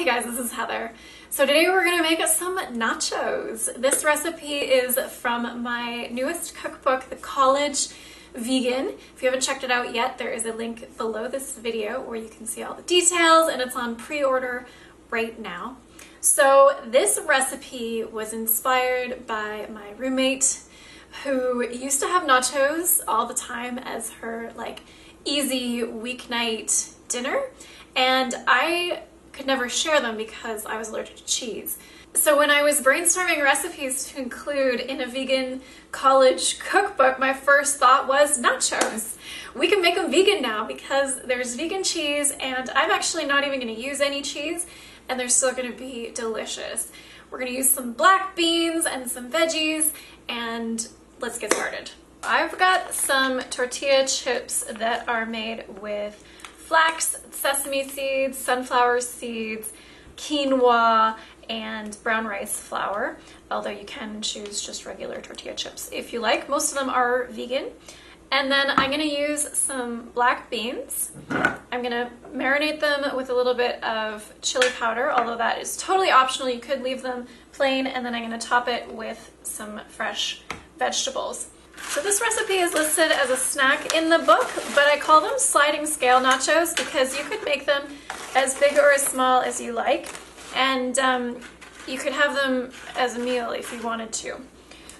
guys, this is Heather. So today we're gonna make some nachos. This recipe is from my newest cookbook, The College Vegan. If you haven't checked it out yet, there is a link below this video where you can see all the details, and it's on pre-order right now. So this recipe was inspired by my roommate who used to have nachos all the time as her like easy weeknight dinner, and I could never share them because I was allergic to cheese. So when I was brainstorming recipes to include in a vegan college cookbook, my first thought was nachos. We can make them vegan now because there's vegan cheese, and I'm actually not even going to use any cheese, and they're still going to be delicious. We're going to use some black beans and some veggies, and let's get started. I've got some tortilla chips that are made with flax, sesame seeds, sunflower seeds, quinoa, and brown rice flour, although you can choose just regular tortilla chips if you like. Most of them are vegan. And then I'm gonna use some black beans. I'm gonna marinate them with a little bit of chili powder, although that is totally optional. You could leave them plain, and then I'm gonna top it with some fresh vegetables. So this recipe is listed as a snack in the book, but I call them sliding scale nachos because you could make them as big or as small as you like, and you could have them as a meal if you wanted to.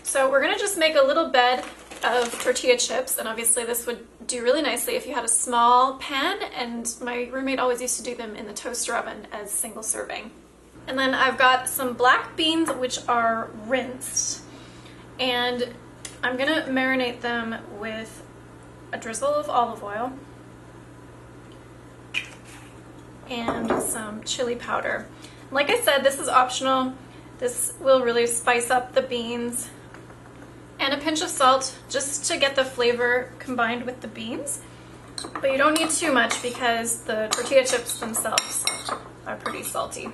So we're gonna just make a little bed of tortilla chips, and obviously this would do really nicely if you had a small pan, and my roommate always used to do them in the toaster oven as single serving. And then I've got some black beans which are rinsed, and I'm gonna marinate them with a drizzle of olive oil and some chili powder. Like I said, this is optional. This will really spice up the beans, and a pinch of salt just to get the flavor combined with the beans. But you don't need too much because the tortilla chips themselves are pretty salty.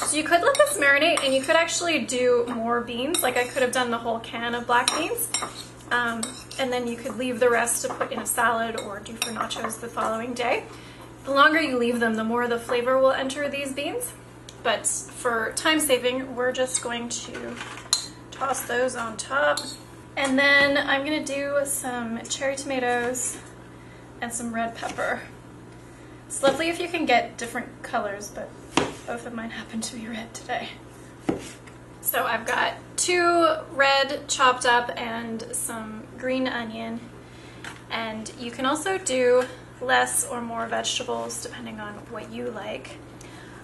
So you could let this marinate, and you could actually do more beans. Like I could have done the whole can of black beans, and then you could leave the rest to put in a salad or do for nachos the following day. The longer you leave them, the more the flavor will enter these beans. But for time saving, we're just going to toss those on top. And then I'm gonna do some cherry tomatoes and some red pepper. It's lovely if you can get different colors, but both of mine happen to be red today. So I've got 2 red chopped up and some green onion. And you can also do less or more vegetables depending on what you like.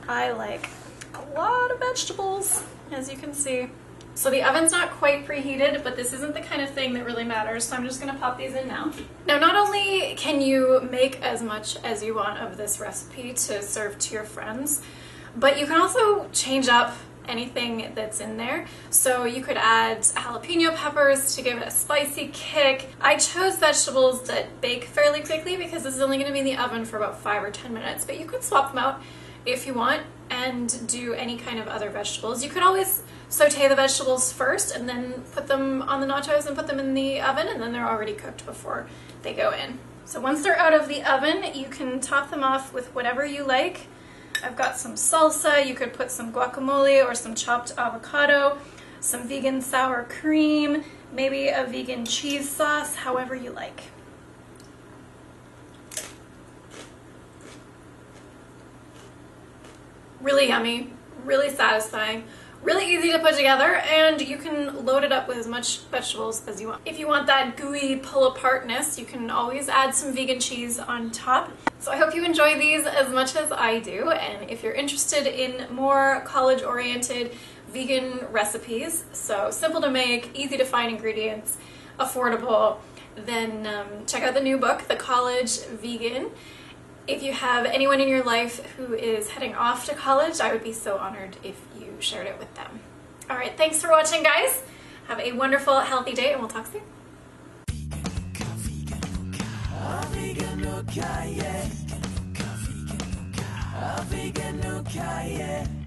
I like a lot of vegetables, as you can see. So the oven's not quite preheated, but this isn't the kind of thing that really matters, so I'm just gonna pop these in now. Now, not only can you make as much as you want of this recipe to serve to your friends, but you can also change up anything that's in there. So you could add jalapeno peppers to give it a spicy kick. I chose vegetables that bake fairly quickly because this is only gonna be in the oven for about 5 or 10 minutes, but you could swap them out if you want and do any kind of other vegetables. You could always saute the vegetables first and then put them on the nachos and put them in the oven, and then they're already cooked before they go in. So once they're out of the oven, you can top them off with whatever you like. I've got some salsa. You could put some guacamole or some chopped avocado, some vegan sour cream, maybe a vegan cheese sauce, however you like. Really yummy, really satisfying, really easy to put together, and you can load it up with as much vegetables as you want. If you want that gooey pull-apartness, you can always add some vegan cheese on top. So I hope you enjoy these as much as I do, and if you're interested in more college-oriented vegan recipes, so simple to make, easy to find ingredients, affordable, then check out the new book, The College Vegan. If you have anyone in your life who is heading off to college, I would be so honored if you shared it with them. All right, thanks for watching, guys. Have a wonderful, healthy day, and we'll talk soon. Vegan,